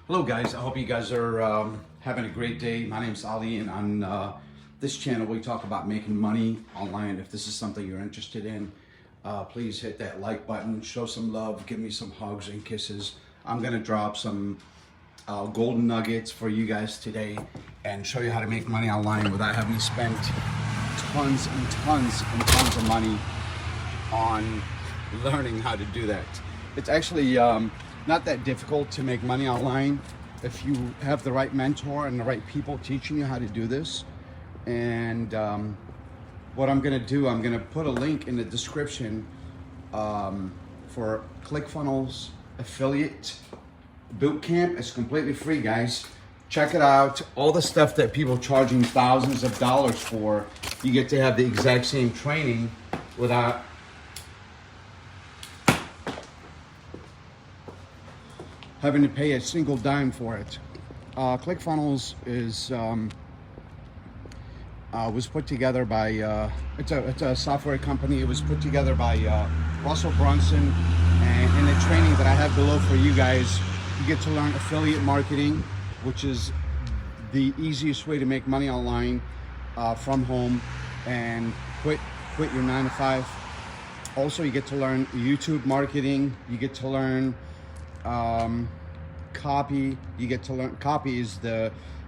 Hello guys, I hope you guys are having a great day. My name's Ali, and on this channel we talk about making money online. If this is something you're interested in, please hit that like button, show some love, give me some hugs and kisses. I'm gonna drop some golden nuggets for you guys today and show you how to make money online without having to spend tons and tons and tons of money on learning how to do that. It's actually not that difficult to make money online if you have the right mentor and the right people teaching you how to do this. And what I'm gonna do, I'm gonna put a link in the description for Clickfunnels affiliate bootcamp. It's completely free, guys. Check it out. All the stuff that people charging thousands of dollars for, you get to have the exact same training without having to pay a single dime for it. Clickfunnels is was put together by it's a software company. It was put together by Russell Brunson, and in the training that I have below for you guys, you get to learn affiliate marketing, which is the easiest way to make money online from home and quit your 9-to-5. Also, you get to learn YouTube marketing. You get to learn copy. You get to learn copy is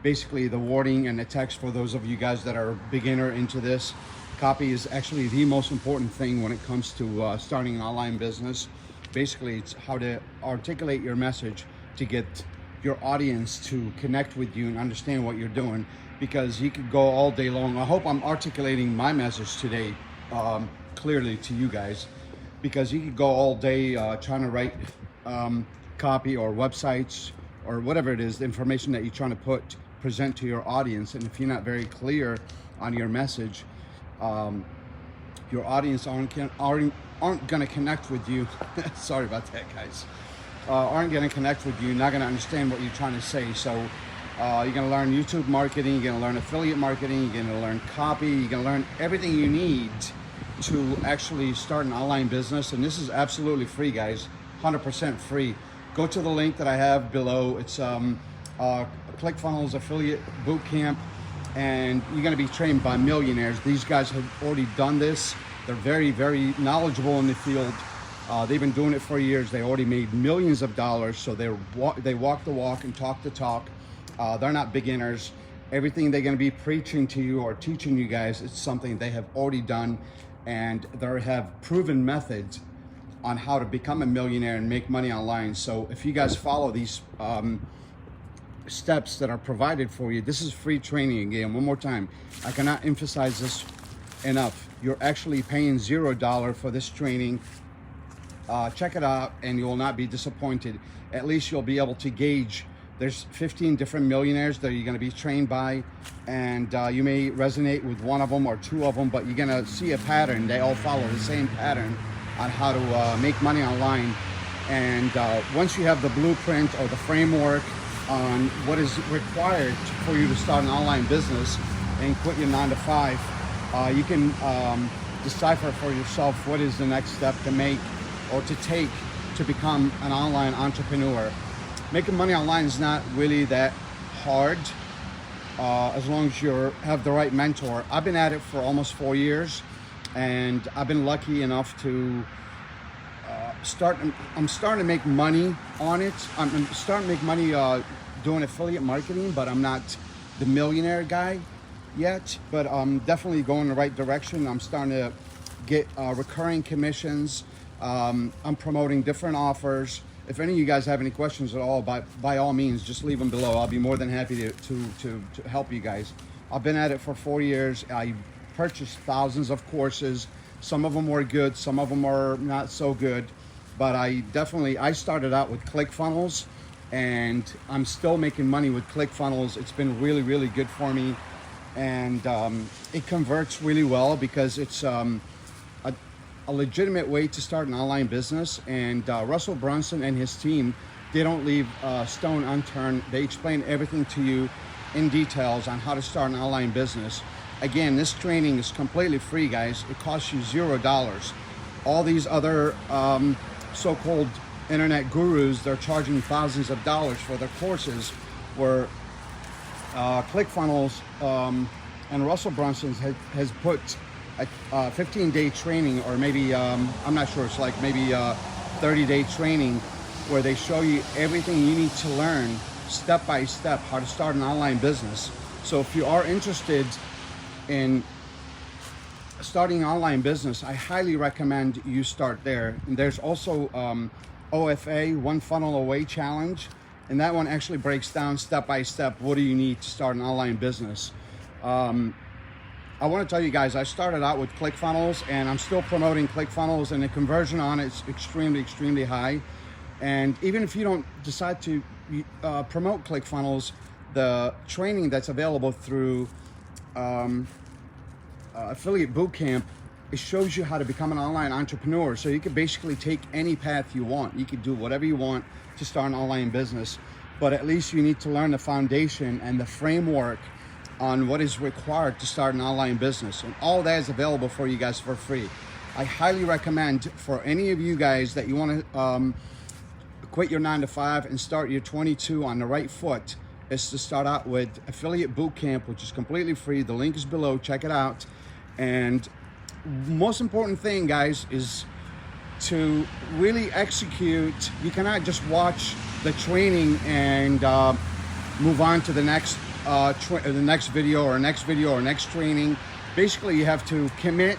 basically the wording and the text for those of you guys that are beginner into this. Copy is actually the most important thing when it comes to starting an online business. Basically, it's how to articulate your message to get your audience to connect with you and understand what you're doing, because you could go all day long. I hope I'm articulating my message today clearly to you guys, because you could go all day trying to write copy or websites or whatever it is, the information that you're trying to present to your audience, and if you're not very clear on your message, your audience aren't going to connect with you. Sorry about that, guys. Aren't going to connect with you, not going to understand what you're trying to say. So you're going to learn YouTube marketing, you're going to learn affiliate marketing, you're going to learn copy, you're going to learn everything you need to actually start an online business. And this is absolutely free, guys, 100% free. Go to the link that I have below. It's Clickfunnels Affiliate Bootcamp, and you're going to be trained by millionaires. These guys have already done this. They're very, very knowledgeable in the field. They've been doing it for years. They already made millions of dollars, so they walk the walk and talk the talk. They're not beginners. Everything they're going to be preaching to you or teaching you guys is something they have already done, and they have proven methods on how to become a millionaire and make money online. So if you guys follow these steps that are provided for you, this is free training. Again, one more time, I cannot emphasize this enough. You're actually paying $0 for this training. Check it out and you will not be disappointed. At least you'll be able to gauge. There's 15 different millionaires that you're going to be trained by, and you may resonate with one of them or two of them, but you're going to see a pattern. They all follow the same pattern on how to make money online. And once you have the blueprint or the framework on what is required for you to start an online business and quit your 9-to-5, you can decipher for yourself what is the next step to make or to take to become an online entrepreneur. Making money online is not really that hard as long as you have the right mentor. I've been at it for almost 4 years, and I've been lucky enough to I'm starting to make money on it. I'm starting to make money doing affiliate marketing, but I'm not the millionaire guy yet, but I'm definitely going in the right direction. I'm starting to get recurring commissions. I'm promoting different offers. If any of you guys have any questions at all, by all means, just leave them below. I'll be more than happy to help you guys. I've been at it for 4 years. I purchased thousands of courses. Some of them were good, some of them are not so good, but I started out with Clickfunnels, and I'm still making money with Clickfunnels. It's been really, really good for me, and it converts really well because it's a legitimate way to start an online business. And Russell Brunson and his team, they don't leave a stone unturned. They explain everything to you in details on how to start an online business. Again, this training is completely free, guys. It costs you $0. All these other so-called internet gurus, they're charging thousands of dollars for their courses, where Clickfunnels and Russell Brunson has put a 15-day training, or maybe, I'm not sure, it's like maybe 30-day training, where they show you everything you need to learn step by step how to start an online business. So if you are interested in starting an online business, I highly recommend you start there. And there's also OFA, One Funnel Away Challenge, and that one actually breaks down step by step what do you need to start an online business. I want to tell you guys, I started out with Clickfunnels, and I'm still promoting Clickfunnels, and the conversion on it is extremely high. And even if you don't decide to promote Clickfunnels, the training that's available through Affiliate Bootcamp, it shows you how to become an online entrepreneur. So you can basically take any path you want. You can do whatever you want to start an online business, but at least you need to learn the foundation and the framework on what is required to start an online business. And all that is available for you guys for free. I highly recommend for any of you guys that you want to quit your 9-to-5 and start your 22 on the right foot, is to start out with Affiliate Bootcamp, which is completely free. The link is below, check it out. And most important thing, guys, is to really execute. You cannot just watch the training and move on to the next video or next training. Basically, you have to commit,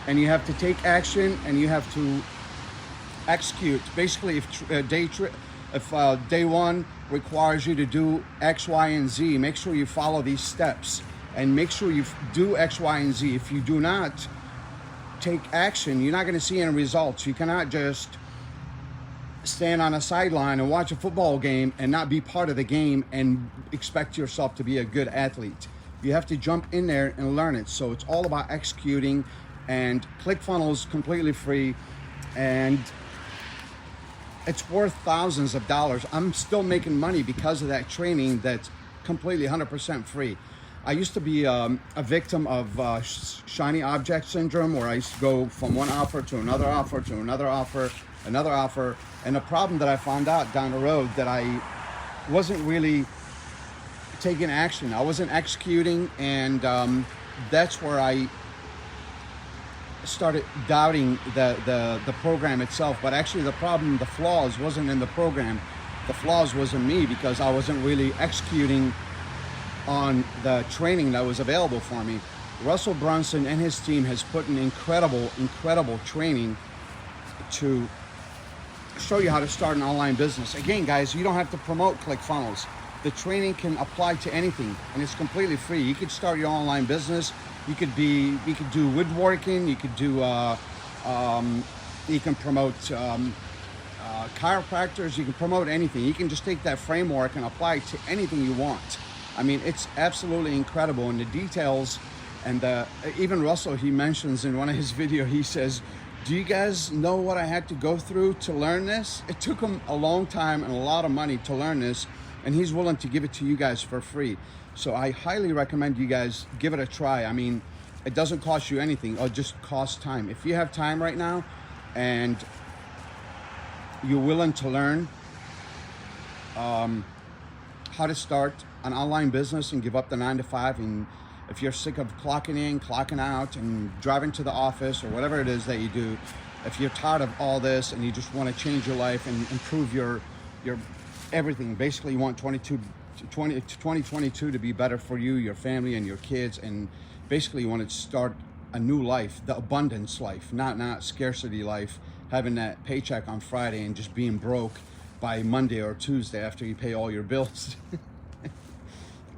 and you have to take action, and you have to execute. Basically, if day one requires you to do X, Y, and Z, make sure you follow these steps and make sure you do X, Y, and Z. If you do not take action, you're not going to see any results. You cannot just stand on a sideline and watch a football game and not be part of the game and expect yourself to be a good athlete. You have to jump in there and learn it. So it's all about executing, and ClickFunnels completely free, and it's worth thousands of dollars. I'm still making money because of that training that's completely 100% free. I used to be a victim of shiny object syndrome, where I used to go from one offer to another offer to another offer, another offer. And the problem that I found out down the road, that I wasn't really taking action. I wasn't executing, and that's where I started doubting the program itself. But actually the problem, the flaws, wasn't in the program. The flaws was in me, because I wasn't really executing on the training that was available for me. Russell Brunson and his team has put an incredible training to show you how to start an online business. Again, guys, you don't have to promote ClickFunnels. The training can apply to anything, and it's completely free. You could start your online business. You could do woodworking. You could do you can promote chiropractors. You can promote anything. You can just take that framework and apply it to anything you want. I mean, it's absolutely incredible. And the details, and even Russell, he mentions in one of his videos, he says, do you guys know what I had to go through to learn this? It took him a long time and a lot of money to learn this, and he's willing to give it to you guys for free. So I highly recommend you guys give it a try. I mean, it doesn't cost you anything, or just costs time. If you have time right now and you're willing to learn how to start an online business and give up the 9-to-5, and if you're sick of clocking in, clocking out, and driving to the office, or whatever it is that you do, if you're tired of all this and you just want to change your life and improve your everything, basically you want 2022 to be better for you, your family, and your kids, and basically you want to start a new life, the abundance life, not scarcity life, having that paycheck on Friday and just being broke by Monday or Tuesday after you pay all your bills.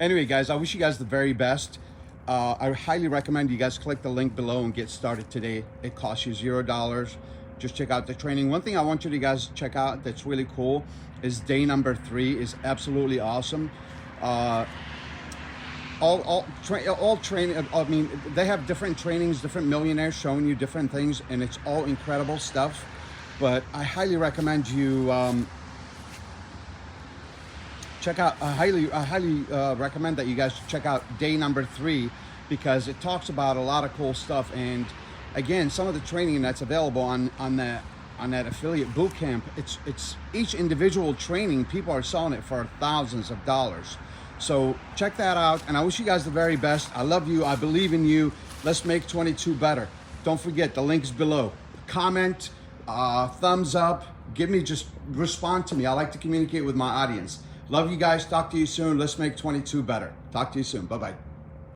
Anyway, guys, I wish you guys the very best. I highly recommend you guys click the link below and get started today. It costs you $0. Just check out the training. One thing I want you to guys check out that's really cool is day number 3 is absolutely awesome. All training, I mean, they have different trainings, different millionaires showing you different things, and it's all incredible stuff. But I highly recommend you check out. I highly recommend that you guys check out day number 3, because it talks about a lot of cool stuff. And again, some of the training that's available on on that affiliate bootcamp, it's each individual training, people are selling it for thousands of dollars. So check that out, and I wish you guys the very best. I love you, I believe in you. Let's make 22 better. Don't forget, the link's below. Comment, thumbs up, just respond to me. I like to communicate with my audience. Love you guys, talk to you soon. Let's make 22 better. Talk to you soon, bye-bye.